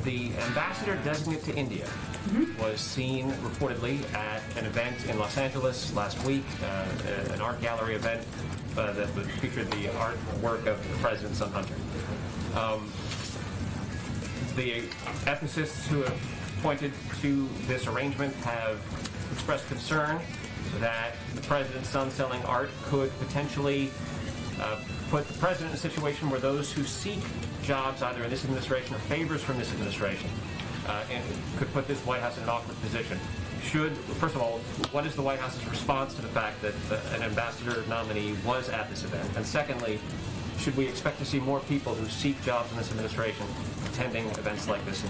the ambassador designate to India was seen reportedly at an event in Los Angeles last week, an art gallery event that featured the artwork of the president's son Hunter. The ethicists who have pointed to this arrangement have expressed concern that the president's son selling art could potentially put the president in a situation where those who seek jobs either in this administration or favors from this administration and could put this White House in an awkward position. First of all, what is the White House's response to the fact that an ambassador nominee was at this event? And secondly, should we expect to see more people who seek jobs in this administration attending events like this?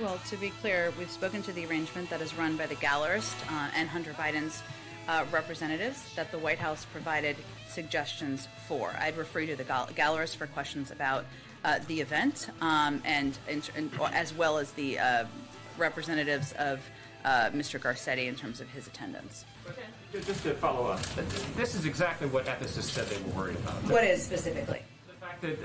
Well, to be clear, we've spoken to the arrangement that is run by the gallerist and Hunter Biden's representatives that the White House provided suggestions for. I'd refer you to the gallerist for questions about the event and as well as the representatives of Mr. Garcetti in terms of his attendance. Just to follow up, this is exactly what ethicists said they were worried about. What is specifically? The fact that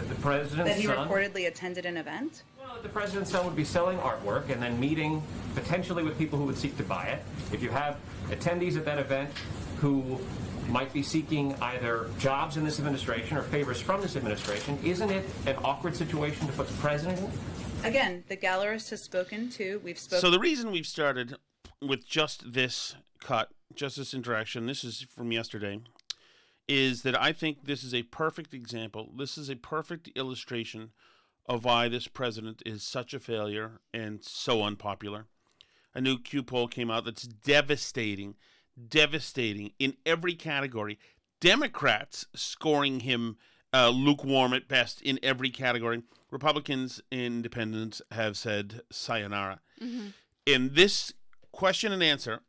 the president's that he son reportedly attended an event? Well, the president's son would be selling artwork and then meeting potentially with people who would seek to buy it. If you have attendees at that event who might be seeking either jobs in this administration or favors from this administration, isn't it an awkward situation to put the president in? Again, the gallerist has spoken to, So the reason we've started with just this cut, just this interaction, this is from yesterday, is that I think this is a perfect example. This is a perfect illustration of why this president is such a failure and so unpopular. A new Q poll came out that's devastating in every category. Democrats scoring him lukewarm at best in every category. Republicans and independents have said sayonara. Mm-hmm. And this question and answer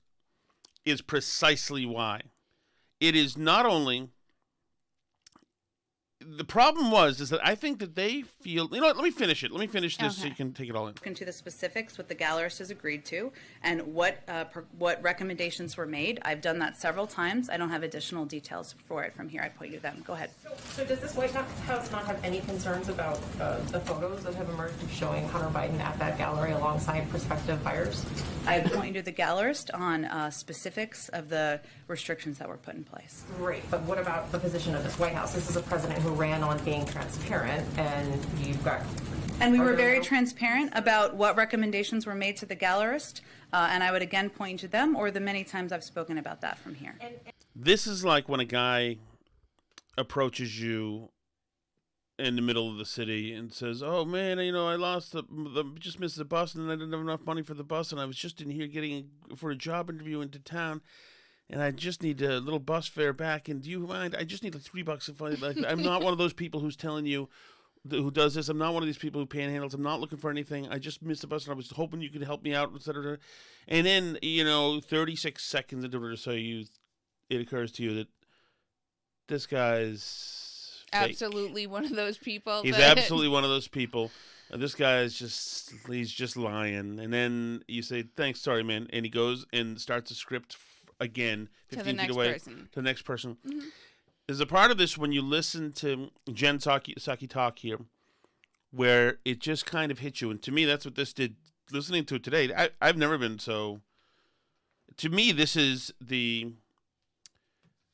is precisely why. It is not only... The problem is that I think that they feel... You know what? Let me finish it. Let me finish this so you can take it all in. Into the specifics, what the gallerist has agreed to, and what recommendations were made. I've done that several times. I don't have additional details for it from here. I'd point you to them. Go ahead. So does this White House not have any concerns about the photos that have emerged showing Hunter Biden at that gallery alongside prospective buyers? I point you to the gallerist on specifics of the restrictions that were put in place. Great, but what about the position of this White House? This is a president who ran on being transparent, and you've got... And we were very transparent about what recommendations were made to the gallerist, and I would again point to them or the many times I've spoken about that from here. This is like when a guy approaches you in the middle of the city and says, "Oh man, I lost just missed the bus, and I didn't have enough money for the bus, and I was just in here getting for a job interview into town, and I just need a little bus fare back. And do you mind? I just need like $3 if I'm not one of those people who's telling you who does this. I'm not one of these people who panhandles. I'm not looking for anything. I just missed the bus, and I was hoping you could help me out, etc." And then 36 seconds into it or so, it occurs to you that this guy's fake. Absolutely one of those people. He's absolutely one of those people. This guy is he's just lying. And then you say, "Thanks, sorry, man." And he goes and starts a script again, 15 feet away to the next person. Mm-hmm. There's a part of this when you listen to Jen Psaki talk here where it just kind of hits you. And to me, that's what this did. Listening to it today, I've never been so... To me, this is the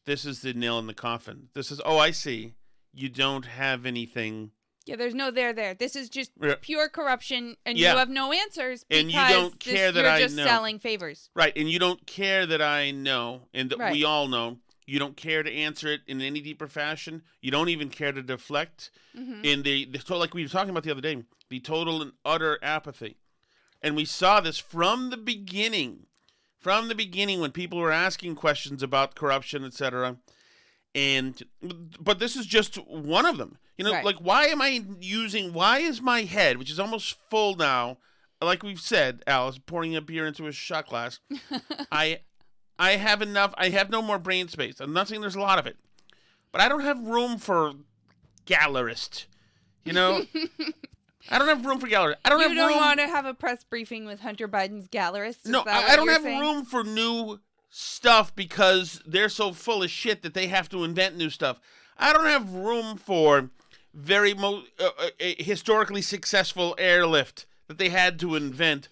nail in the coffin. This is, I see. You don't have anything... Yeah, there's no there. This is just pure corruption, and you have no answers because and you don't care that you're I just know. Selling favors. Right, and you don't care that I know, and that we all know. You don't care to answer it in any deeper fashion. You don't even care to deflect. Mm-hmm. In like we were talking about the other day, the total and utter apathy. And we saw this from the beginning. From the beginning when people were asking questions about corruption, etc. But this is just one of them. Like why is my head, which is almost full now, like we've said, Alice, pouring a beer into a shot glass, I have enough, I have no more brain space. I'm not saying there's a lot of it. But I don't have room for gallerist. I don't have room for gallerist. You don't want to have a press briefing with Hunter Biden's gallerist? No, I don't have room for new stuff because they're so full of shit that they have to invent new stuff. I don't have room for very historically successful airlift that they had to invent,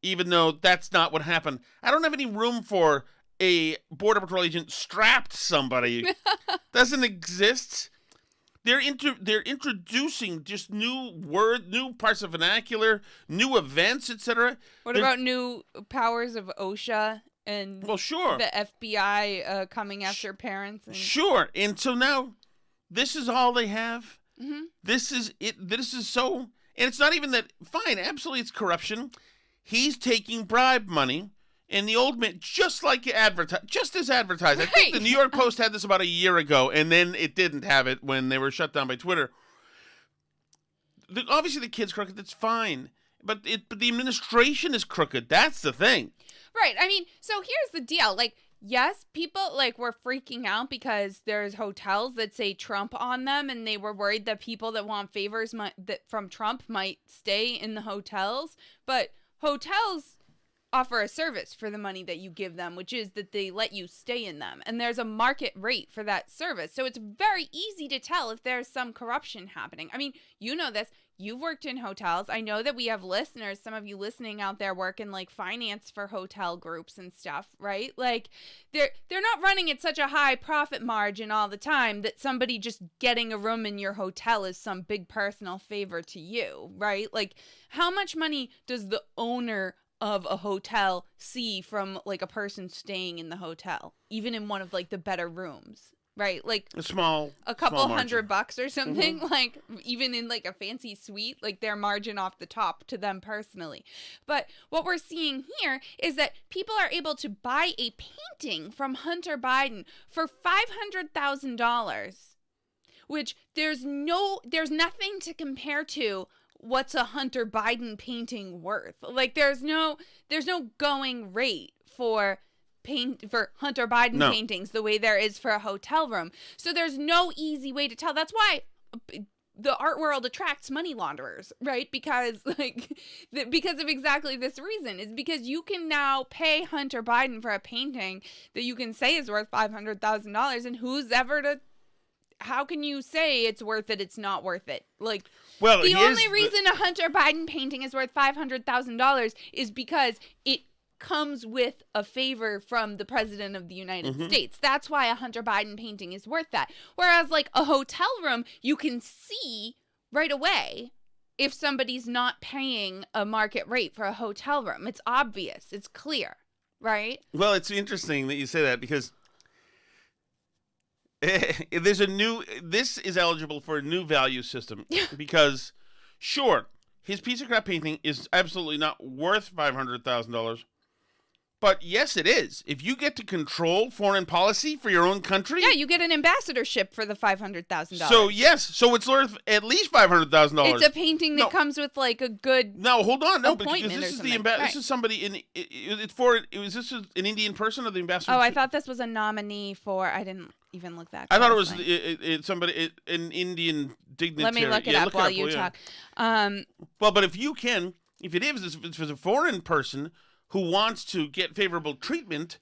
even though that's not what happened. I don't have any room for a Border Patrol agent strapped to somebody. Doesn't exist. They're introducing just new parts of vernacular, new events, etc. What about new powers of OSHA and sure. the FBI coming after parents? And... Sure. And so now this is all they have. Mm-hmm. This is it. This is so, and it's not even that. Fine, absolutely, it's corruption. He's taking bribe money, and the old man, just as advertised. I think the New York Post had this about a year ago, and then it didn't have it when they were shut down by Twitter. Obviously, the kid's crooked. That's fine, but the administration is crooked. That's the thing. Right. I mean, so here's the deal. Like, yes, people were freaking out because there's hotels that say Trump on them, and they were worried that people that want favors from Trump might stay in the hotels. But hotels offer a service for the money that you give them, which is that they let you stay in them, and there's a market rate for that service. So it's very easy to tell if there's some corruption happening. I mean, you know this. You've worked in hotels. I know that we have listeners, some of you listening out there work in finance for hotel groups and stuff, right? Like they're not running at such a high profit margin all the time that somebody just getting a room in your hotel is some big personal favor to you, right? Like how much money does the owner of a hotel see from a person staying in the hotel, even in one of the better rooms? Right, a couple $100 or something, mm-hmm. Even in a fancy suite, their margin off the top to them personally. But what we're seeing here is that people are able to buy a painting from Hunter Biden for $500,000, which there's nothing to compare to what's a Hunter Biden painting worth. There's no going rate for Hunter Biden paintings the way there is for a hotel room. So there's no easy way to tell. That's why the art world attracts money launderers, right? Because because of exactly this reason, is because you can now pay Hunter Biden for a painting that you can say is worth $500,000, and how can you say it's worth it? It's not worth it. The only reason a Hunter Biden painting is worth $500,000 is because it comes with a favor from the president of the United mm-hmm. States. That's why a Hunter Biden painting is worth that. Whereas a hotel room, you can see right away if somebody's not paying a market rate for a hotel room. It's obvious. It's clear, right? Well, it's interesting that you say that because this is eligible for a new value system because sure, his piece of crap painting is absolutely not worth $500,000. But yes, it is. If you get to control foreign policy for your own country, yeah, you get an ambassadorship for the $500,000. So yes, so it's worth at least $500,000. It's a painting that comes with a good. No, hold on, because this is this is somebody in. Is this an Indian person or the ambassador? Oh, I thought this was a nominee for. I didn't even look that. I thought it was somebody, an Indian dignitary. Let me look it up while you talk. Well, but if it is a foreign person who wants to get favorable treatment,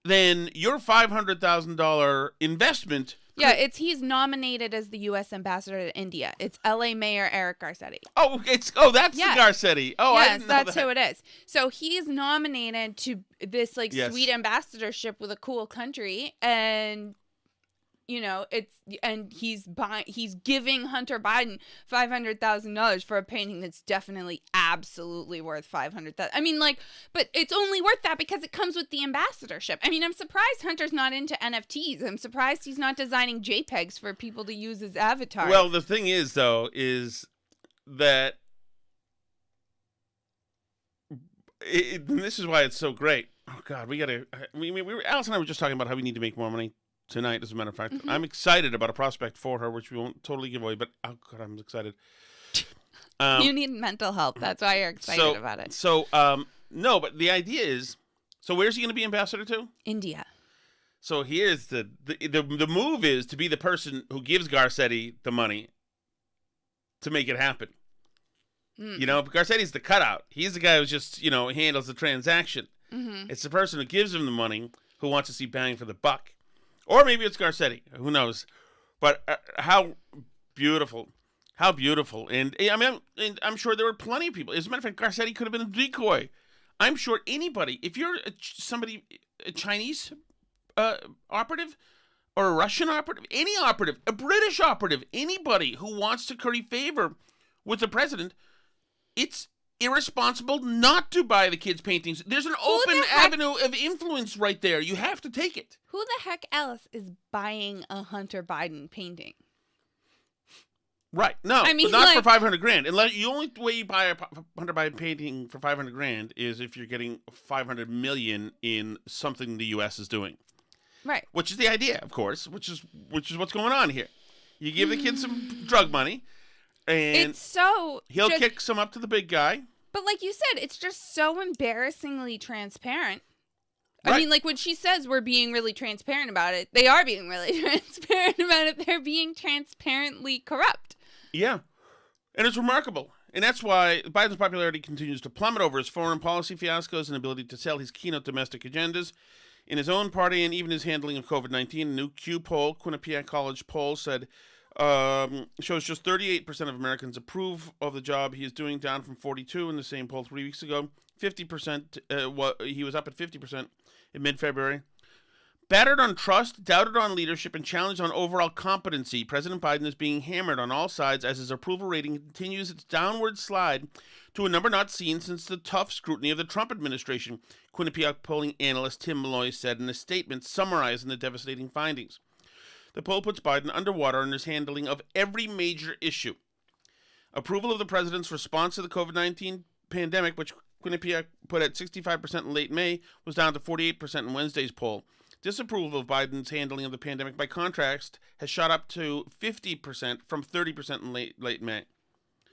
then your $500,000 investment. Yeah, he's nominated as the U.S. ambassador to India. It's L.A. Mayor Eric Garcetti. That's the Garcetti. Oh, yes, I didn't know that's that. who it is. So he's nominated to this sweet ambassadorship with a cool country, and he's giving Hunter Biden $500,000 for a painting that's definitely absolutely worth $500,000. I mean, but it's only worth that because it comes with the ambassadorship. I mean, I'm surprised Hunter's not into NFTs. I'm surprised he's not designing JPEGs for people to use as avatars. Well, the thing is, though, is that this is why it's so great. Oh God, Alice and I were just talking about how we need to make more money tonight, as a matter of fact. Mm-hmm. I'm excited about a prospect for her, which we won't totally give away, but oh God, I'm excited. You need mental help. That's why you're excited about it. So, no, but the idea is, so where's he going to be ambassador to? India. So here's the move is to be the person who gives Garcetti the money to make it happen. Mm. Garcetti's the cutout. He's the guy who's just, handles the transaction. Mm-hmm. It's the person who gives him the money who wants to see bang for the buck. Or maybe it's Garcetti. Who knows? But how beautiful. How beautiful. And I'm sure there were plenty of people. As a matter of fact, Garcetti could have been a decoy. I'm sure anybody, if you're a Chinese operative or a Russian operative, any operative, a British operative, anybody who wants to curry favor with the president, it's irresponsible not to buy the kids' paintings. There's an open avenue of influence right there. You have to take it. Who the heck else is buying a Hunter Biden painting? Right. No, I mean, but not like, for $500,000. Unless the only way you buy a Hunter Biden painting for $500,000 is if you're getting $500 million in something the U.S. is doing. Right. Which is the idea, of course. Which is what's going on here. You give the kid some drug money, and he'll kick some up to the big guy. But like you said, it's just so embarrassingly transparent. Right. I mean, like when she says we're being really transparent about it, they are being really transparent about it. They're being transparently corrupt. Yeah. And it's remarkable. And that's why Biden's popularity continues to plummet over his foreign policy fiascos and ability to sell his keynote domestic agendas in his own party and even his handling of COVID-19. A new Q poll, Quinnipiac College poll, said shows just 38% of Americans approve of the job he is doing, down from 42% in the same poll 3 weeks ago. 50%, he was up at 50% in mid-February. Battered on trust, doubted on leadership, and challenged on overall competency, President Biden is being hammered on all sides as his approval rating continues its downward slide to a number not seen since the tough scrutiny of the Trump administration, Quinnipiac polling analyst Tim Malloy said in a statement summarizing the devastating findings. The poll puts Biden underwater in his handling of every major issue. Approval of the president's response to the COVID-19 pandemic, which Quinnipiac put at 65% in late May, was down to 48% in Wednesday's poll. Disapproval of Biden's handling of the pandemic, by contrast, has shot up to 50% from 30% in late May.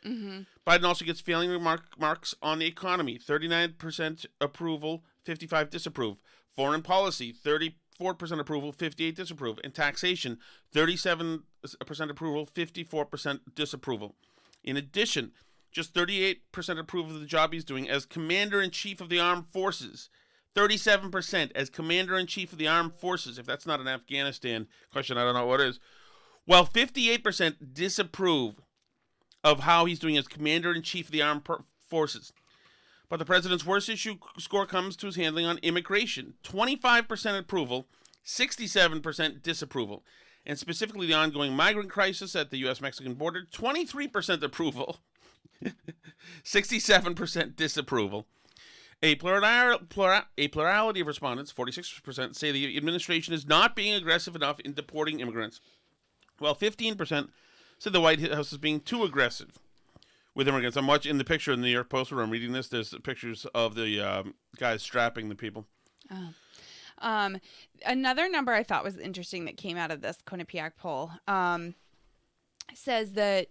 Mm-hmm. Biden also gets failing marks on the economy: 39% approval, 55% disapprove. Foreign policy: 34% approval, 58% disapprove. And taxation: 37% approval, 54% disapproval. In addition, just 38% approve of the job he's doing as Commander-in-Chief of the Armed Forces. 37% as Commander-in-Chief of the Armed Forces. If that's not an Afghanistan question, I don't know what is. Well, 58% disapprove of how he's doing as Commander-in-Chief of the Armed Forces. But the president's worst issue score comes to his handling on immigration. 25% approval, 67% disapproval. And specifically the ongoing migrant crisis at the U.S.-Mexican border, 23% approval, 67% disapproval. A plurality of respondents, 46%, say the administration is not being aggressive enough in deporting immigrants, while 15% said the White House is being too aggressive with immigrants. I'm watching in the picture in the New York Post where I'm reading this. There's pictures of the guys strapping the people. Oh. Another number I thought was interesting that came out of this Quinnipiac poll says that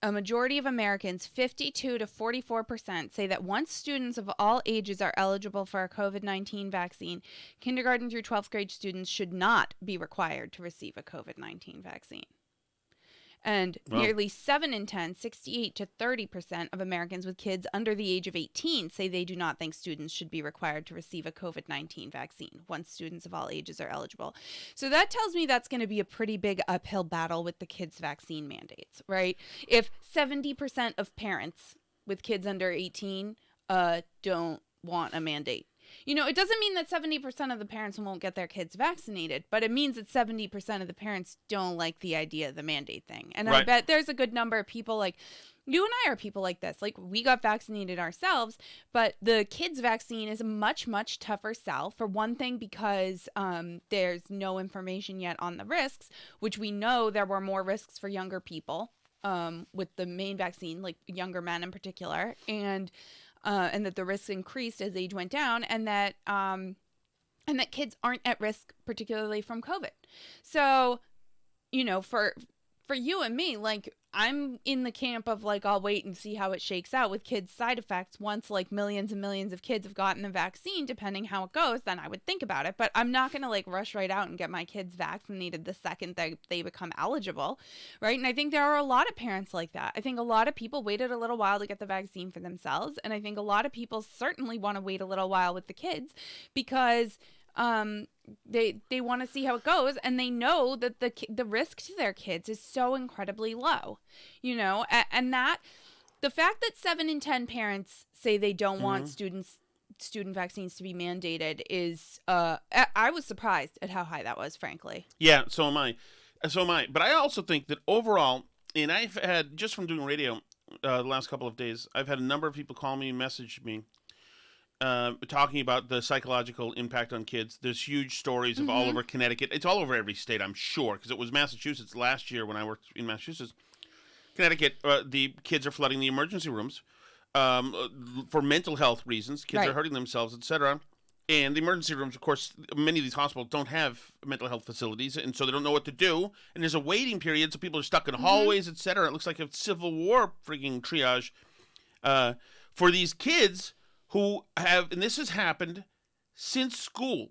a majority of Americans, 52 to 44%, say that once students of all ages are eligible for a COVID-19 vaccine, kindergarten through 12th grade students should not be required to receive a COVID-19 vaccine. And nearly 7 in 10, 68 to 30% of Americans with kids under the age of 18 say they do not think students should be required to receive a COVID-19 vaccine once students of all ages are eligible. So that tells me that's going to be a pretty big uphill battle with the kids' vaccine mandates, right? If 70% of parents with kids under 18 don't want a mandate. You know, it doesn't mean that 70% of the parents won't get their kids vaccinated, but it means that 70% of the parents don't like the idea of the mandate thing. And right. I bet there's a good number of people like you and I are people like this. Like, we got vaccinated ourselves, but the kids' vaccine is a much, much tougher sell. For one thing, because there's no information yet on the risks, which we know there were more risks for younger people with the main vaccine, like younger men in particular, and that the risks increased as age went down, and that kids aren't at risk, particularly from COVID. So, you know, for you and me, like, I'm in the camp of, like, I'll wait and see how it shakes out with kids' side effects. Once, like, millions and millions of kids have gotten the vaccine, depending how it goes, then I would think about it. But I'm not going to, like, rush right out and get my kids vaccinated the second they become eligible, right? And I think there are a lot of parents like that. I think a lot of people waited a little while to get the vaccine for themselves. And I think a lot of people certainly want to wait a little while with the kids because They want to see how it goes, and they know that the risk to their kids is so incredibly low, you know, and that the fact that 7 in 10 parents say they don't want student vaccines to be mandated is I was surprised at how high that was, frankly. Yeah, so am I. But I also think that overall, and I've had, just from doing radio the last couple of days, I've had a number of people call me and message me talking about the psychological impact on kids. There's huge stories of all over Connecticut. It's all over every state, I'm sure, because it was Massachusetts last year when I worked in Massachusetts. Connecticut, the kids are flooding the emergency rooms for mental health reasons. Kids are hurting themselves, etc. And the emergency rooms, of course, many of these hospitals don't have mental health facilities, and so they don't know what to do. And there's a waiting period, so people are stuck in hallways, etc. It looks like a Civil War freaking triage for these kids who have, and this has happened since school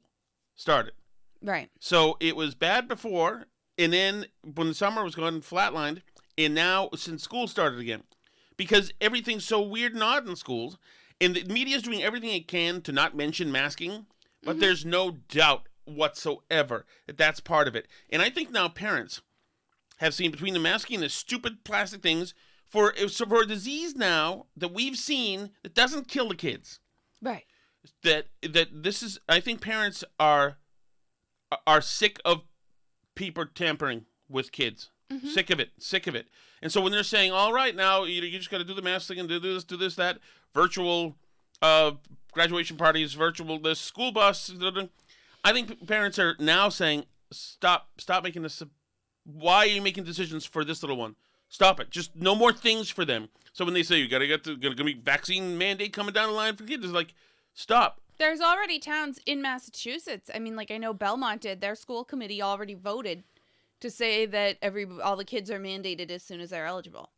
started. Right. So it was bad before, and then when the summer was going flatlined, and now since school started again. Because everything's so weird and odd in schools, and the media is doing everything it can to not mention masking, but there's no doubt whatsoever that that's part of it. And I think now parents have seen, between the masking and the stupid plastic things, for a disease now that we've seen that doesn't kill the kids. Right. That this is, I think parents are sick of people tampering with kids. Sick of it. And so when they're saying, all right, now you just got to do the mask thing and do this, that, virtual graduation parties, virtual this, school bus, I think parents are now saying, stop making this. Why are you making decisions for this little one? Stop it. Just no more things for them. So when they say you got to get going to be vaccine mandate coming down the line for kids, it's like, stop. There's already towns in Massachusetts. I mean, like I know Belmont did. Their school committee already voted to say that all the kids are mandated as soon as they're eligible.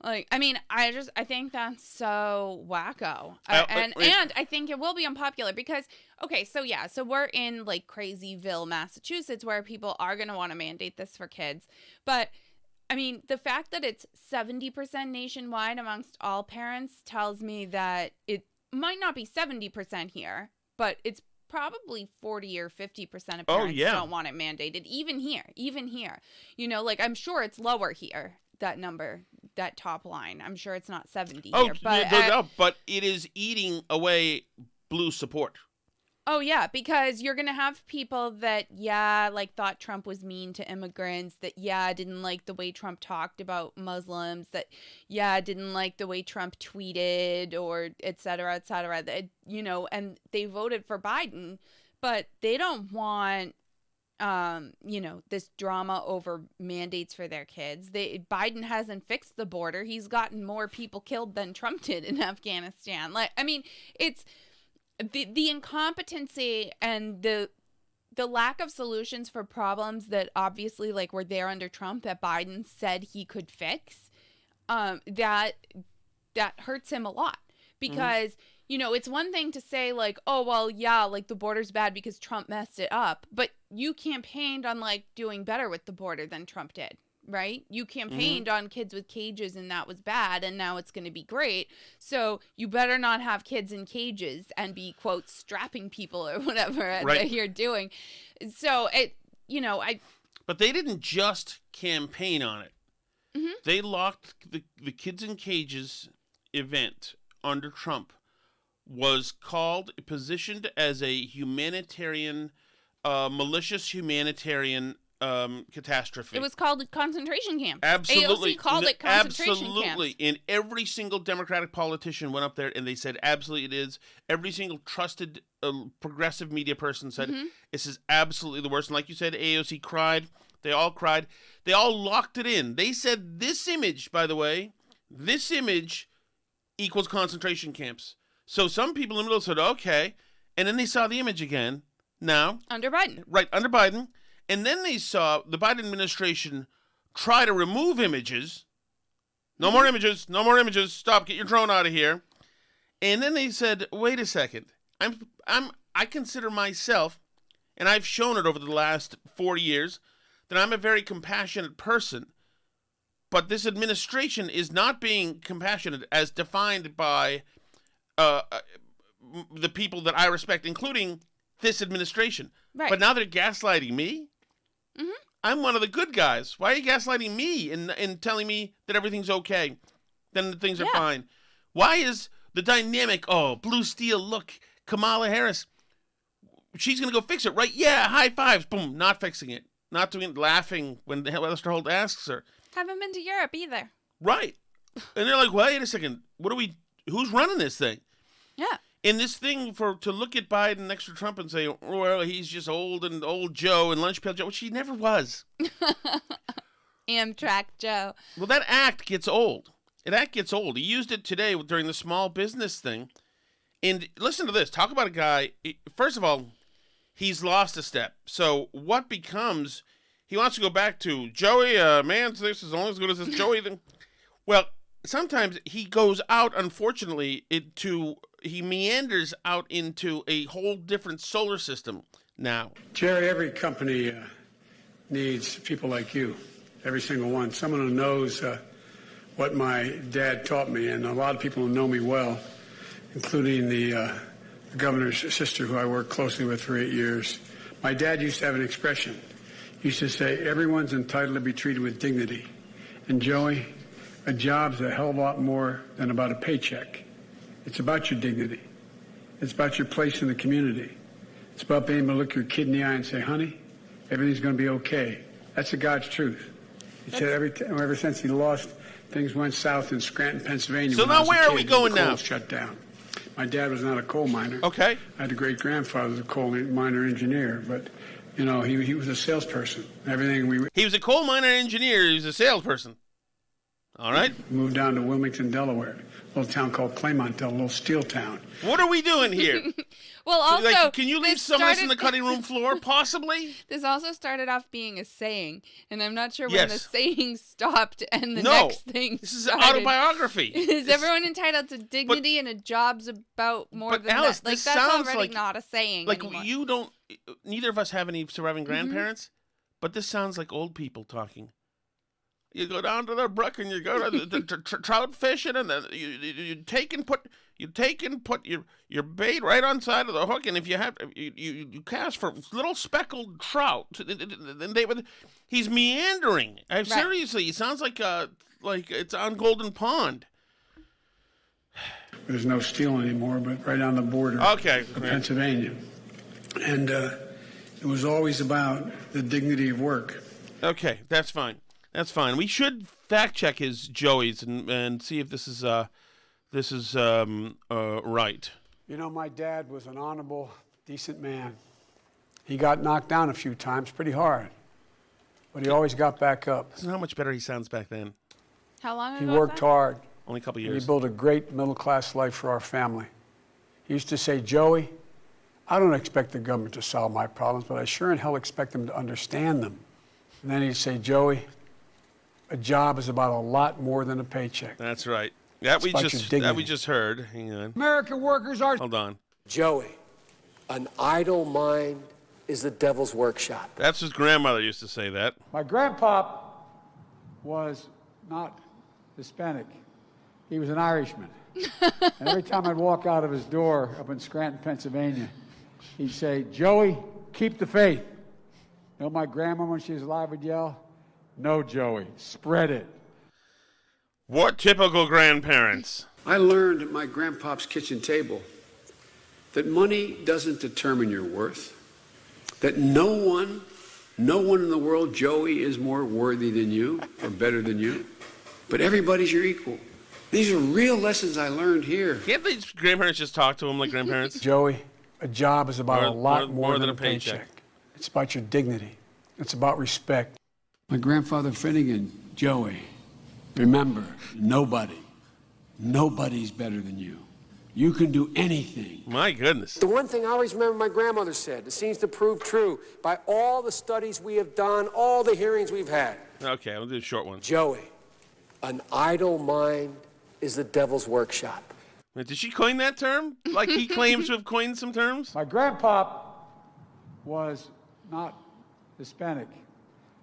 Like, I mean, I think that's so wacko. And I think it will be unpopular because, okay, so we're in like Crazyville, Massachusetts, where people are going to want to mandate this for kids. But I mean, the fact that it's 70% nationwide amongst all parents tells me that it might not be 70% here, but it's probably 40 or 50% of parents don't want it mandated. Even here, you know, like I'm sure it's lower here. That number, that top line. I'm sure it's not 70 here, but it is eating away blue support. Oh yeah, because you're gonna have people that like thought Trump was mean to immigrants, that didn't like the way Trump talked about Muslims, that didn't like the way Trump tweeted, or et cetera, that, you know, and they voted for Biden, but they don't want you know, this drama over mandates for their kids. Biden hasn't fixed the border. He's gotten more people killed than Trump did in Afghanistan. Like, I mean, it's the incompetency and the lack of solutions for problems that obviously like were there under Trump that Biden said he could fix. That hurts him a lot because you know, it's one thing to say like, oh, well, like the border's bad because Trump messed it up. But you campaigned on like doing better with the border than Trump did, right? You campaigned on kids with cages and that was bad. And now it's going to be great. So you better not have kids in cages and be, quote, strapping people or whatever that you're doing. So But they didn't just campaign on it. They locked the kids in cages event under Trump was positioned as a humanitarian, malicious humanitarian catastrophe. It was called concentration camp. Absolutely. AOC called it concentration camps. Absolutely. And every single Democratic politician went up there and they said, absolutely it is. Every single trusted progressive media person said, this is absolutely the worst. And like you said, AOC cried. They all cried. They all locked it in. They said this image, by the way, equals concentration camps. So some people in the middle said, okay. And then they saw the image again. Now. Under Biden. Right, under Biden. And then they saw the Biden administration try to remove images. No more images. No more images. Stop. Get your drone out of here. And then they said, wait a second. I consider myself, and I've shown it over the last 4 years, that I'm a very compassionate person. But this administration is not being compassionate as defined by the people that I respect, including this administration. Right. But now they're gaslighting me? Mm-hmm. I'm one of the good guys. Why are you gaslighting me and telling me that everything's okay? Then things are fine. Why is the dynamic, blue steel, look, Kamala Harris, she's going to go fix it, right? Yeah, high fives. Boom, not fixing it. Not doing it, laughing when Lester Holt asks her. Haven't been to Europe either. Right. And they're like, wait a second, who's running this thing? Yeah. In this thing to look at Biden next to Trump and say, well, he's just old Joe and lunch pail Joe, which he never was. Amtrak Joe. Well, that act gets old. He used it today during the small business thing. And listen to this. Talk about a guy. First of all, he's lost a step. So what becomes, he wants to go back to Joey, man, this is only as good as this Joey thing. Well, sometimes he goes out, unfortunately, he meanders out into a whole different solar system now. Jerry, every company needs people like you, every single one. Someone who knows what my dad taught me, and a lot of people who know me well, including the governor's sister, who I worked closely with for 8 years. My dad used to have an expression. He used to say, everyone's entitled to be treated with dignity. And Joey, a job's a hell of a lot more than about a paycheck. It's about your dignity. It's about your place in the community. It's about being able to look your kid in the eye and say, honey, everything's going to be okay. That's the God's truth. He said ever since he lost, things went south in Scranton, Pennsylvania. So now where are we going now? Shut down. My dad was not a coal miner. Okay. I had a great-grandfather who was a coal miner engineer, but, he was a salesperson. He was a coal miner engineer. He was a salesperson. All right. Moved down to Wilmington, Delaware, a little town called Claymont, a little steel town. What are we doing here? Well, also, can you leave some of this on the cutting room floor, possibly? This also started off being a saying, and I'm not sure when the saying stopped and the next thing this is started. autobiography. Is everyone entitled to dignity and a job's about more than Alice, that? Like, this that's sounds already not a saying anymore. Neither of us have any surviving grandparents, but this sounds like old people talking. You go down to the brook and you go to the trout fishing, and then you take and put your bait right on side of the hook, and if you have you cast for little speckled trout, and he's meandering. Seriously, it sounds like it's on Golden Pond. There's no steel anymore, but right on the border of Pennsylvania, and it was always about the dignity of work. Okay, that's fine. That's fine. We should fact check his Joey's and see if this is right. My dad was an honorable, decent man. He got knocked down a few times, pretty hard, but he always got back up. Listen how much better he sounds back then. How long ago? He worked hard. Only a couple years. He built a great middle-class life for our family. He used to say, Joey, I don't expect the government to solve my problems, but I sure in hell expect them to understand them. And then he'd say, Joey, a job is about a lot more than a paycheck. That's right. That we just heard. Hang on. American workers are... Hold on. Joey, an idle mind is the devil's workshop. That's his grandmother used to say that. My grandpop was not Hispanic. He was an Irishman. And every time I'd walk out of his door up in Scranton, Pennsylvania, he'd say, Joey, keep the faith. My grandma, when she was alive, would yell, no, Joey, spread it. What typical grandparents? I learned at my grandpop's kitchen table that money doesn't determine your worth, that no one in the world, Joey, is more worthy than you or better than you, but everybody's your equal. These are real lessons I learned here. Can't these grandparents just talk to him like grandparents? Joey, a job is about a lot more than a paycheck. It's about your dignity. It's about respect. My grandfather Finnegan, Joey, remember, nobody's better than you. You can do anything. My goodness. The one thing I always remember my grandmother said, it seems to prove true by all the studies we have done, all the hearings we've had. Okay, I'll do a short one. Joey, an idle mind is the devil's workshop. Wait, did she coin that term? Like he claims to have coined some terms? My grandpop was not Hispanic.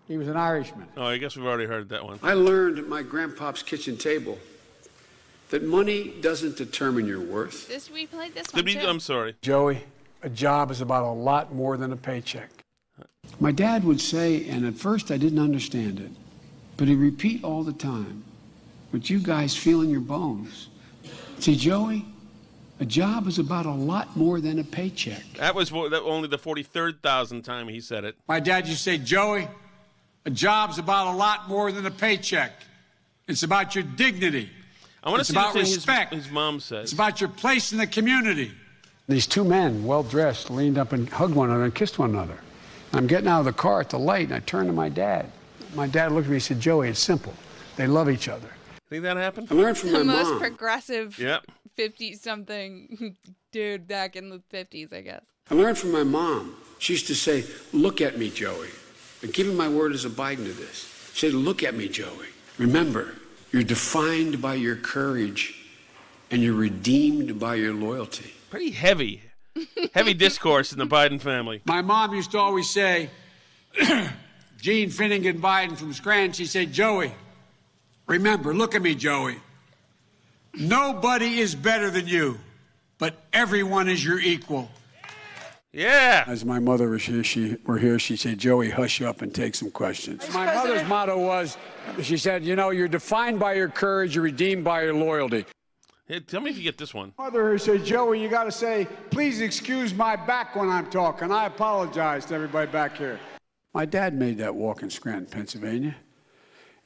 He was an Irishman. Oh, I guess we've already heard that one. I learned at my grandpop's kitchen table that money doesn't determine your worth. We played this one too. I'm sorry. Joey, A job is about a lot more than a paycheck. My dad would say, and at first I didn't understand it, but he'd repeat all the time, what you guys feel in your bones. See, Joey, a job is about a lot more than a paycheck. That was only the 43rd time he said it. My dad used to say, Joey, a job's about a lot more than a paycheck. It's about your dignity. I want to It's see the about thing respect. his mom says. It's about your place in the community. These two men, well-dressed, leaned up and hugged one another and kissed one another. I'm getting out of the car at the light, and I turned to my dad. My dad looked at me and said, Joey, it's simple. They love each other. Think that happened? I learned from my The mom. most progressive Yep. 50-something dude back in the 50s, I guess. I learned from my mom. She used to say, look at me, Joey. And give me my word as a Biden to this. She said, look at me, Joey. Remember, you're defined by your courage, and you're redeemed by your loyalty. Pretty heavy discourse in the Biden family. My mom used to always say, Gene Finnegan Biden from Scranton, she said, Joey, remember, look at me, Joey. Nobody is better than you, but everyone is your equal. Yeah. As my mother was here, she'd say, Joey, hush up and take some questions. My mother's motto was, she said, you know, you're defined by your courage, you're redeemed by your loyalty. Hey, tell me if you get this one. Mother said, Joey, you got to say, please excuse my back when I'm talking. I apologize to everybody back here. My dad made that walk in Scranton, Pennsylvania.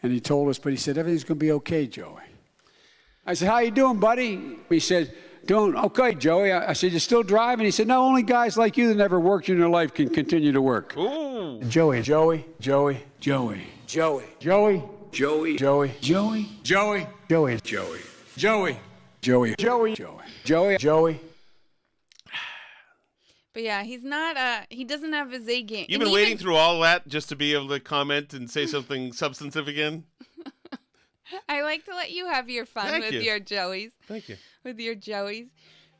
And he told us, but he said, everything's going to be okay, Joey. I said, how you doing, buddy? He said, doing okay, Joey. I said, you still driving? He said, no, only guys like you that never worked in their life can continue to work. Ooh. Joey, Joey, Joey, Joey, Joey, Joey, Joey, Joey, Joey, Joey, Joey, Joey, Joey, Joey, Joey, Joey, Joey. But yeah, he's not, he doesn't have his A game. You've been waiting through all that just to be able to comment and say something substantive again? I like to let you have your fun Thank with you. your Joeys. Thank you. With your Joeys.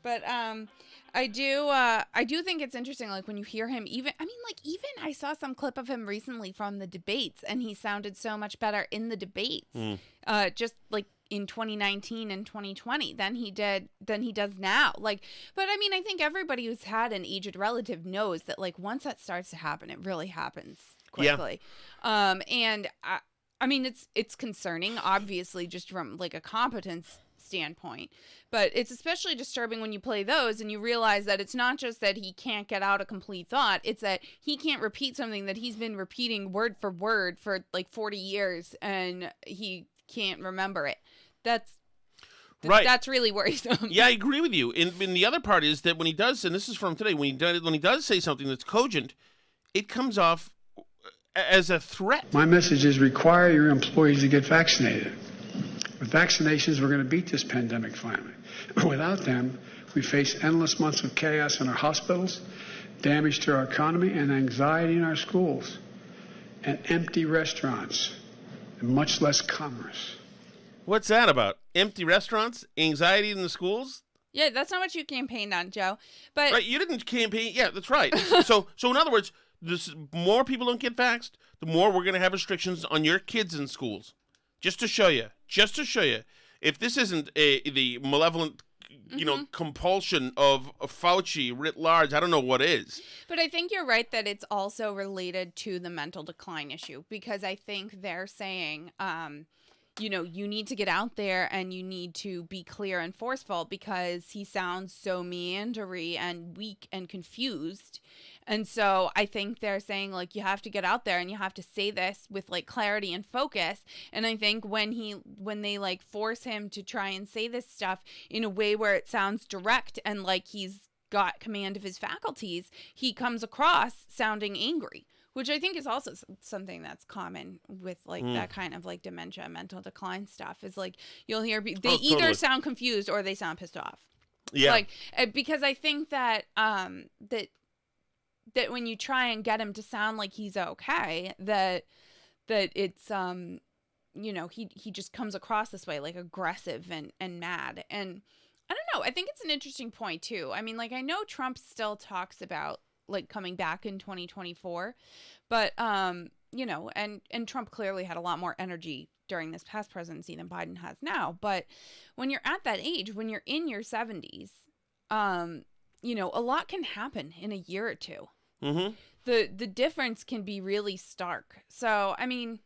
But I do think it's interesting, like when you hear him, even I saw some clip of him recently from the debates, and he sounded so much better in the debates, just like in 2019 and 2020 than he does now. Like, but I mean, I think everybody who's had an aged relative knows that like once that starts to happen, it really happens quickly. Yeah. And I mean, it's concerning, obviously, just from like a competence standpoint, but it's especially disturbing when you play those and you realize that it's not just that he can't get out a complete thought, it's that he can't repeat something that he's been repeating word for word for like 40 years and he can't remember it. That's right. That's really worrisome. Yeah, I agree with you. And the other part is that when he does, and this is from today, when he does say something that's cogent, it comes off as a threat. My message is require your employees to get vaccinated. With vaccinations, we're going to beat this pandemic finally. Without them, we face endless months of chaos in our hospitals, damage to our economy, and anxiety in our schools, and empty restaurants, and much less commerce. What's that about? Empty restaurants? Anxiety in the schools? Yeah, that's not what you campaigned on, Joe. But right, you didn't campaign. Yeah, that's right. So in other words, the more people don't get vaxxed, the more we're going to have restrictions on your kids in schools. Just to show you. If this isn't the malevolent, compulsion of Fauci writ large, I don't know what is. But I think you're right that it's also related to the mental decline issue, because I think they're saying, you need to get out there and you need to be clear and forceful because he sounds so meandery and weak and confused. And so I think they're saying, like, you have to get out there and you have to say this with, like, clarity and focus. And I think when they, like, force him to try and say this stuff in a way where it sounds direct and like he's got command of his faculties, he comes across sounding angry, which I think is also something that's common with, like, that kind of, like, dementia, mental decline stuff, is, like, you'll hear they either sound confused or they sound pissed off. Yeah. Like, because I think that that when you try and get him to sound like he's okay, that it's he just comes across this way, like aggressive and mad. And I don't know, I think it's an interesting point too. I mean, like, I know Trump still talks about like coming back in 2024, but and Trump clearly had a lot more energy during this past presidency than Biden has now. But when you're at that age, when you're in your 70s, a lot can happen in a year or two. Mm-hmm. The difference can be really stark. So, I mean,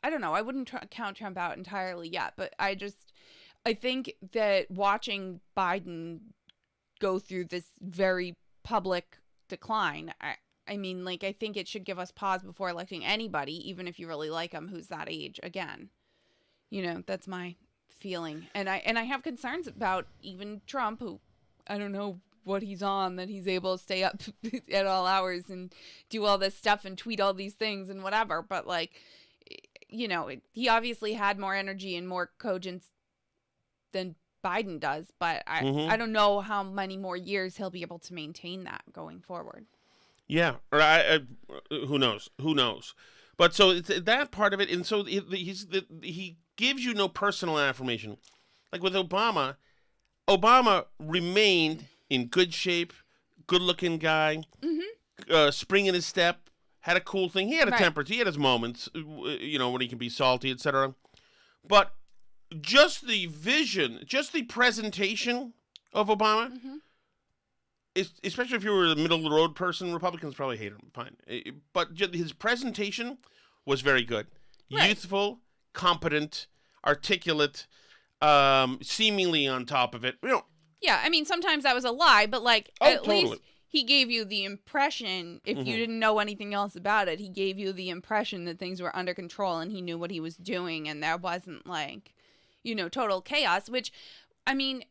I don't know. I wouldn't count Trump out entirely yet, but I think that watching Biden go through this very public decline, I mean, like, I think it should give us pause before electing anybody, even if you really like him, who's that age again. That's my feeling. And I have concerns about even Trump, who I don't know what he's on, that he's able to stay up at all hours and do all this stuff and tweet all these things and whatever. But, like, he obviously had more energy and more cogence than Biden does. But I don't know how many more years he'll be able to maintain that going forward. Yeah. Or who knows? Who knows? But so it's that part of it. And so he gives you no personal affirmation. Like with Obama remained in good shape, good-looking guy, spring in his step, had a cool thing. He had a temper. He had his moments, when he can be salty, etc. But just the vision, just the presentation of Obama, especially if you were a middle-of-the-road person, Republicans probably hate him, fine. But his presentation was very good. Right. Youthful, competent, articulate, seemingly on top of it. Yeah, I mean, sometimes that was a lie, but, like, at least he gave you the impression, if you didn't know anything else about it, he gave you the impression that things were under control and he knew what he was doing and there wasn't, like, total chaos, which, I mean,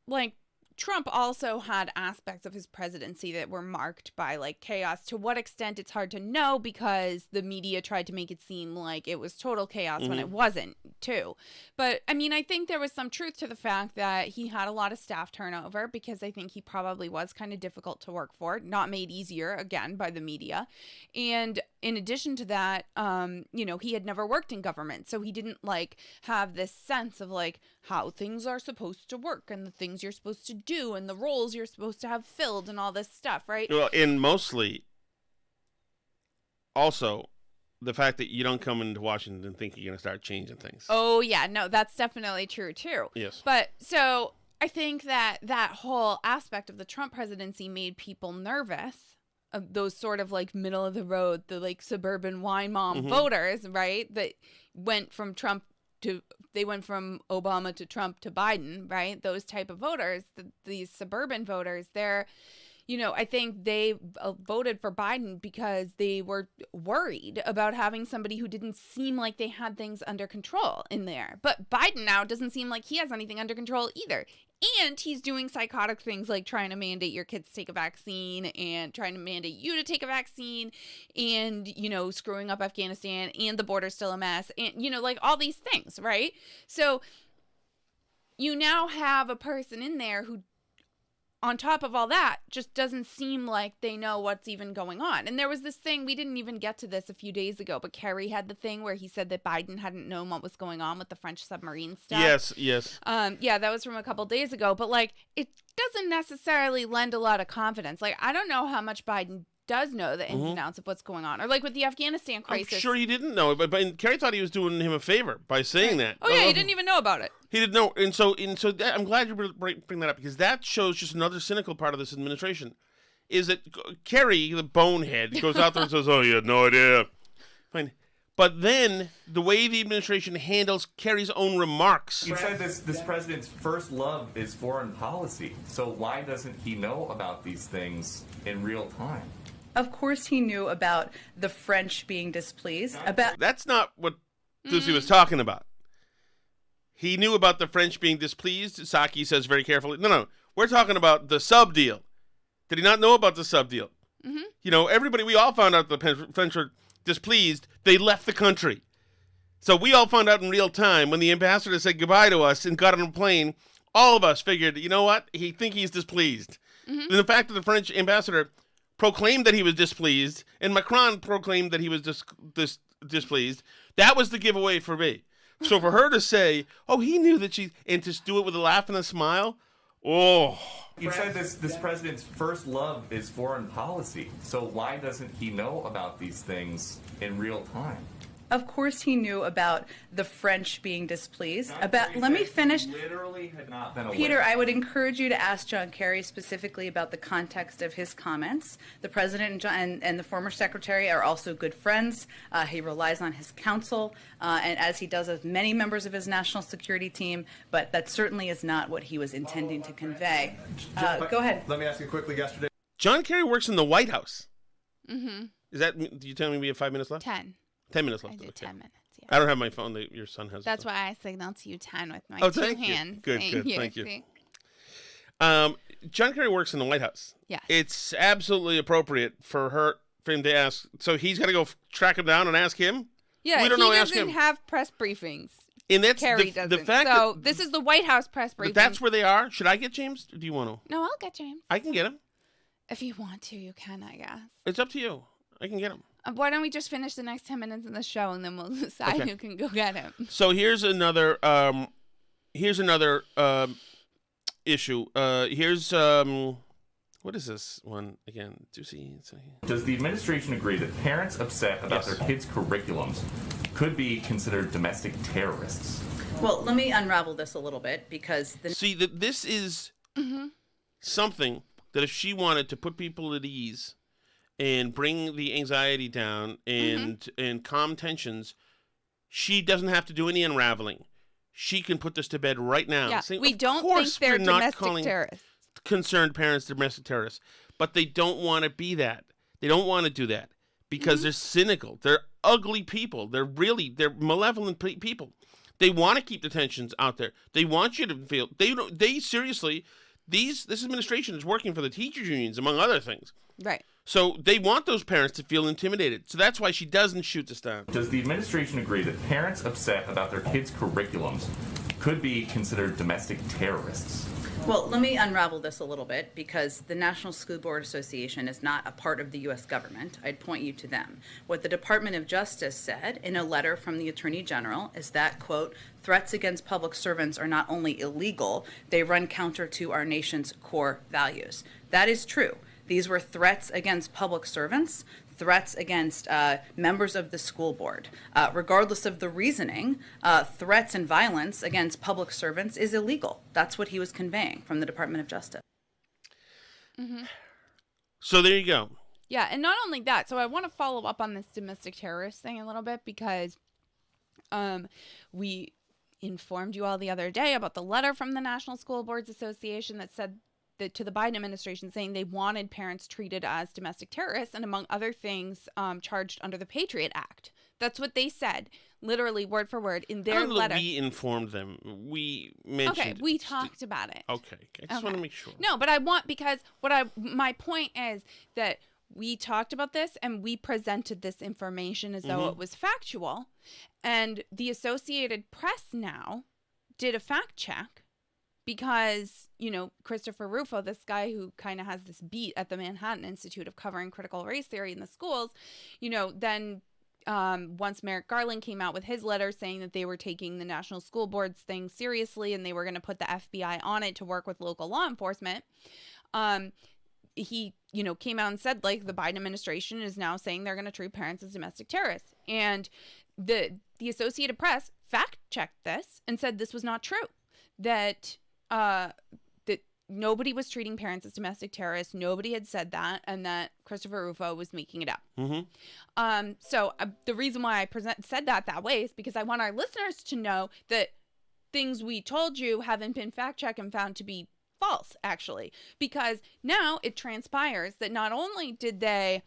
like, Trump also had aspects of his presidency that were marked by, like, chaos. To what extent, it's hard to know because the media tried to make it seem like it was total chaos when it wasn't, too. But, I mean, I think there was some truth to the fact that he had a lot of staff turnover because I think he probably was kind of difficult to work for, not made easier, again, by the media. And in addition to that, he had never worked in government, so he didn't, like, have this sense of, like, how things are supposed to work and the things you're supposed to do and the roles you're supposed to have filled and all this stuff, right? Well, and mostly also the fact that you don't come into Washington thinking you're going to start changing things. Oh, yeah. No, that's definitely true, too. Yes. But so I think that whole aspect of the Trump presidency made people nervous. Of those sort of, like, middle of the road, the, like, suburban wine mom voters, right? That went from Obama to Trump to Biden, right? Those type of voters, these suburban voters, they're, I think they voted for Biden because they were worried about having somebody who didn't seem like they had things under control in there. But Biden now doesn't seem like he has anything under control either. And he's doing psychotic things like trying to mandate your kids to take a vaccine and trying to mandate you to take a vaccine and, screwing up Afghanistan and the border's still a mess and, like all these things, right? So you now have a person in there who, on top of all that, just doesn't seem like they know what's even going on. And there was this thing, we didn't even get to this a few days ago, but Kerry had the thing where he said that Biden hadn't known what was going on with the French submarine stuff. Yes. Yeah, that was from a couple days ago. But, like, it doesn't necessarily lend a lot of confidence. Like, I don't know how much Biden does know the ins and outs of what's going on. Or, like, with the Afghanistan crisis. I'm sure he didn't know, but Kerry thought he was doing him a favor by saying that. Oh, yeah, he didn't even know about it. He didn't know. And so I'm glad you bring that up because that shows just another cynical part of this administration is that Kerry, the bonehead, goes out there and says, oh, you had no idea. Fine. But then the way the administration handles Kerry's own remarks. You said this president's first love is foreign policy. So why doesn't he know about these things in real time? Of course he knew about the French being displeased. That's not what Lucy was talking about. He knew about the French being displeased. Psaki says very carefully, no, we're talking about the sub deal. Did he not know about the sub deal? Everybody, we all found out the French were displeased. They left the country. So we all found out in real time when the ambassador said goodbye to us and got on a plane. All of us figured, you know what? He's displeased. And the fact that the French ambassador proclaimed that he was displeased and Macron proclaimed that he was displeased, that was the giveaway for me. So for her to say, oh, he knew that and to do it with a laugh and a smile, oh. You said this president's first love is foreign policy. So why doesn't he know about these things in real time? Of course he knew about the French being displeased. Let me finish. Literally had not been aware. Peter, I would encourage you to ask John Kerry specifically about the context of his comments. The president and the former secretary are also good friends. He relies on his counsel, and as he does with many members of his national security team, but that certainly is not what he was intending to convey. Go ahead. Let me ask you quickly. Yesterday, John Kerry works in the White House. Mm-hmm. Is that? Do you tell me we have 5 minutes left? 10. 10 minutes left. I did Okay. 10 minutes. Yeah. I don't have my phone. Your son has. That's why I signaled to you 10 with my 2 thank you. hands. Good. Thank you. See? John Kerry works in the White House. Yes. It's absolutely appropriate for him to ask. So he's got to go track him down and ask him. Yeah, we don't he know. Ask doesn't him. have press briefings. And that's Kerry the doesn't. fact. So that, this is the White House press briefing. But that's where they are. Should I get James? Or do you want to? No, I'll get James. I can get him. If you want to, you can, I guess. It's up to you. I can get him. Why don't we just finish the next 10 minutes of the show and then we'll decide Okay. who can go get him. So here's another issue. Here's what is this one again? Does the administration agree that parents upset about their kids' curriculums could be considered domestic terrorists? Well, let me unravel this a little bit because this is something that if she wanted to put people at ease and bring the anxiety down and calm tensions, she doesn't have to do any unraveling. She can put this to bed right now. Yeah, saying, we of don't course think they're we're not domestic calling terrorists. concerned parents domestic terrorists, but they don't want to be that. They don't want to do that because they're cynical. They're ugly people. They're malevolent people. They want to keep the tensions out there. They want you to feel they seriously. This administration is working for the teachers unions, among other things. Right. So they want those parents to feel intimidated. So that's why she doesn't shoot this down. Does the administration agree that parents upset about their kids' curriculums could be considered domestic terrorists? Well, let me unravel this a little bit because the National School Board Association is not a part of the U.S. government. I'd point you to them. What the Department of Justice said in a letter from the Attorney General is that, quote, threats against public servants are not only illegal, they run counter to our nation's core values. That is true. These were threats against public servants, threats against members of the school board. Regardless of the reasoning, threats and violence against public servants is illegal. That's what he was conveying from the Department of Justice. Mm-hmm. So there you go. Yeah, and not only that, so I want to follow up on this domestic terrorist thing a little bit because we informed you all the other day about the letter from the National School Boards Association that said to the Biden administration saying they wanted parents treated as domestic terrorists and, among other things, charged under the Patriot Act. That's what they said, literally word for word in their letter. We informed them. We mentioned. Okay, we talked about it. Okay, I just want to make sure. No, but because my point is that we talked about this and we presented this information as though it was factual, and the Associated Press now did a fact check. Because, Christopher Rufo, this guy who kind of has this beat at the Manhattan Institute of covering critical race theory in the schools, then once Merrick Garland came out with his letter saying that they were taking the National School Boards thing seriously and they were going to put the FBI on it to work with local law enforcement, he, came out and said, like, the Biden administration is now saying they're going to treat parents as domestic terrorists. And the Associated Press fact-checked this and said this was not true, that nobody was treating parents as domestic terrorists. Nobody had said that, and that Christopher Rufo was making it up. Mm-hmm. So the reason why I said that way is because I want our listeners to know that things we told you haven't been fact-checked and found to be false, actually. Because now it transpires that not only did they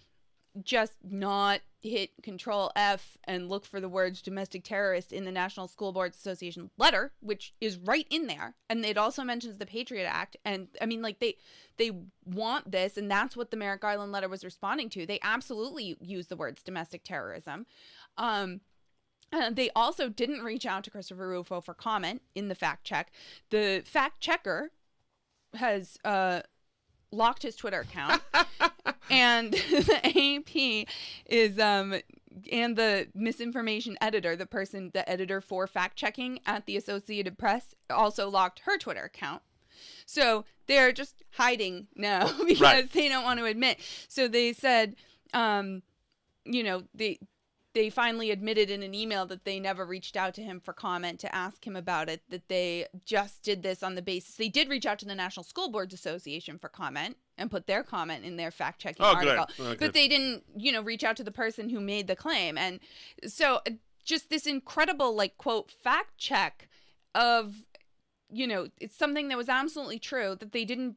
just not hit Control F and look for the words domestic terrorist in the National School Boards Association letter, which is right in there. And it also mentions the Patriot Act. And I mean, like, they want this, and that's what the Merrick Garland letter was responding to. They absolutely use the words domestic terrorism. They also didn't reach out to Christopher Rufo for comment in the fact check. The fact checker has locked his Twitter account. And the AP is and the misinformation editor, the editor for fact checking at the Associated Press, also locked her Twitter account. So they're just hiding now because they don't want to admit. So they said, they finally admitted in an email that they never reached out to him for comment to ask him about it, that they just did this on the basis. They did reach out to the National School Boards Association for comment and put their comment in their fact-checking article. But they didn't, reach out to the person who made the claim. And so just this incredible, like, quote, fact check of, it's something that was absolutely true that they didn't,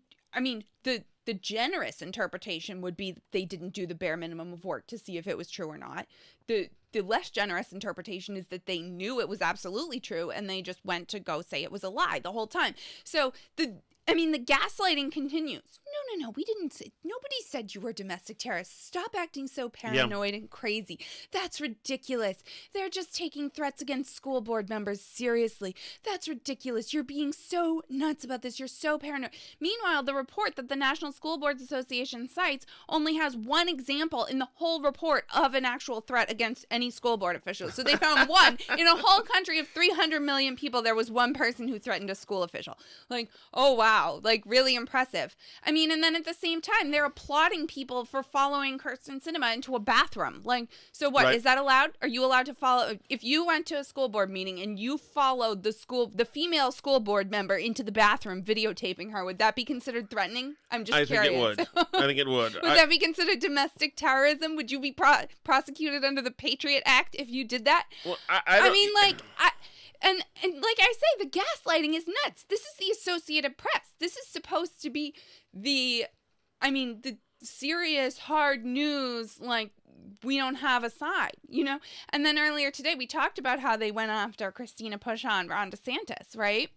the generous interpretation would be that they didn't do the bare minimum of work to see if it was true or not. The less generous interpretation is that they knew it was absolutely true and they just went to go say it was a lie the whole time. So the gaslighting continues. No, we didn't say, nobody said you were a domestic terrorist. Stop acting so paranoid and crazy. That's ridiculous. They're just taking threats against school board members seriously. That's ridiculous. You're being so nuts about this. You're so paranoid. Meanwhile, the report that the National School Boards Association cites only has one example in the whole report of an actual threat against any school board official. So they found one. In a whole country of 300 million people, there was one person who threatened a school official. Like, oh, wow. Like, really impressive. And then at the same time, they're applauding people for following Kirsten Sinema into a bathroom. Like, so what? Right. Is that allowed? Are you allowed to follow? If you went to a school board meeting and you followed the female school board member into the bathroom, videotaping her, would that be considered threatening? I'm just curious. I think it would. Would that be considered domestic terrorism? Would you be prosecuted under the Patriot Act if you did that? Well, And like I say, the gaslighting is nuts. This is the Associated Press. This is supposed to be the serious, hard news, like, we don't have a side, And then earlier today, we talked about how they went after Christina Pushaw and Ron DeSantis, right?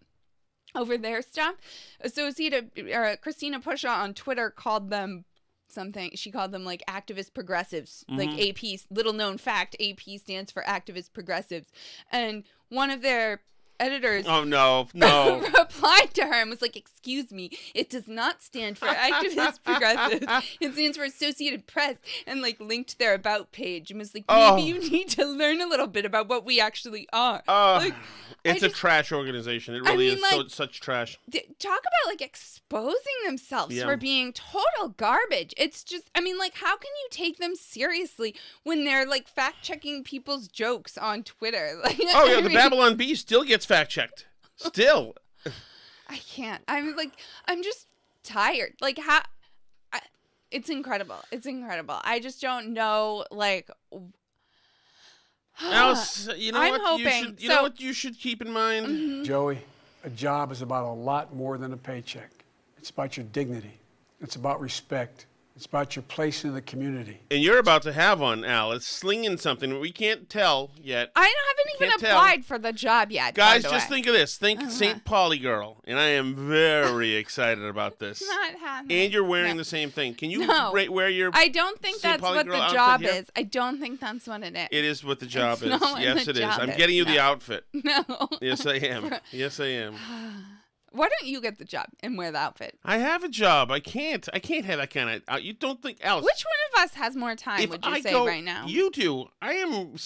Over their stuff. Christina Pushaw on Twitter called them something. She called them, like, activist progressives. Like, AP, little known fact, AP stands for activist progressives. And one of their editors replied to her and was like, excuse me, it does not stand for activist progressives. It stands for Associated Press, and, like, linked their about page and was like, maybe you need to learn a little bit about what we actually are. It's a trash organization. It really is such trash. Talk about, like, exposing themselves for being total garbage. It's just, how can you take them seriously when they're, like, fact-checking people's jokes on Twitter? Like, the Babylon Bee still gets fact-checked. Still. I can't. I'm just tired. Like, it's incredible. It's incredible. I just don't know, like... Alice, you know what you should keep in mind? Mm-hmm. Joey, a job is about a lot more than a paycheck. It's about your dignity. It's about respect. It's about your place in the community. And you're about to have one, Alice, slinging something we can't tell yet. I haven't even applied for the job yet. Guys, just think of this. Think St. Pauli girl. And I am very excited about this. Not happening. And you're wearing the same thing. Can you wear your I don't think that's what the job is. I don't think that's what it is. It is what the job is. Yes, it is. I'm getting you the outfit. No. Yes, I am. Yes, I am. Why don't you get the job and wear the outfit? I have a job. I can't have that kind of... you don't think... Alice... Which one of us has more time, would you say, right now? You do. I am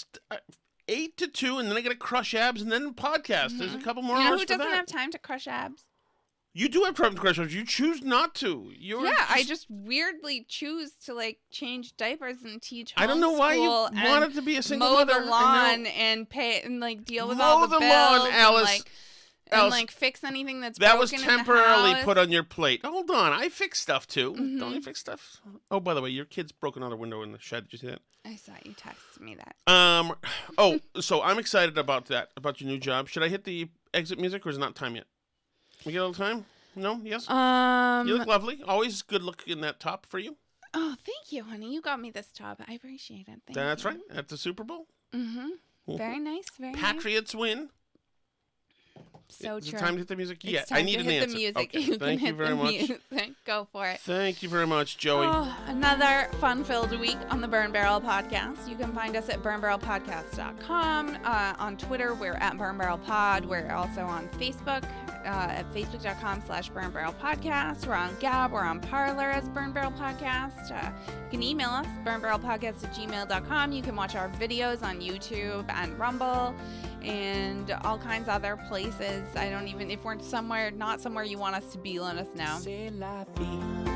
8 to 2, and then I got to crush abs, and then podcast. Mm-hmm. There's a couple more hours who for that. doesn't have time to crush abs? You do have time to crush abs. You choose not to. I just weirdly choose to, like, change diapers and teach homeschool. I don't know why you wanted to be a single mother. Mow the lawn and pay and, like, deal with all the bills. Mow the lawn, Alice. And, like, fix anything that's broken was temporarily in the house. Put on your plate. Hold on, I fix stuff too. Mm-hmm. Don't you fix stuff? Oh, by the way, your kid's broke another window in the shed. Did you see that? I saw you texted me that. So I'm excited about that, about your new job. Should I hit the exit music, or is it not time yet? We get a little time? No? Yes? You look lovely. Always good look in that top for you. Oh, thank you, honey. You got me this top. I appreciate it. That's right. At the Super Bowl. Mm-hmm. Very nice. Very Patriots win. So Is true. it time to hit the music? It's Yeah, time I need to an hit answer. The music. Okay. You Thank you very much. Go for it. Thank you very much, Joey. Another fun-filled week on the Burn Barrel Podcast. You can find us at burnbarrelpodcast.com. On Twitter, we're at Burn Barrel Pod. We're also on Facebook at facebook.com/burnbarrelpodcast. We're on Gab. We're on Parler as Burn Barrel Podcast. You can email us, burnbarrelpodcast@gmail.com. You can watch our videos on YouTube and Rumble and all kinds of other places. If we're not somewhere you want us to be, let us know. C'est la vie.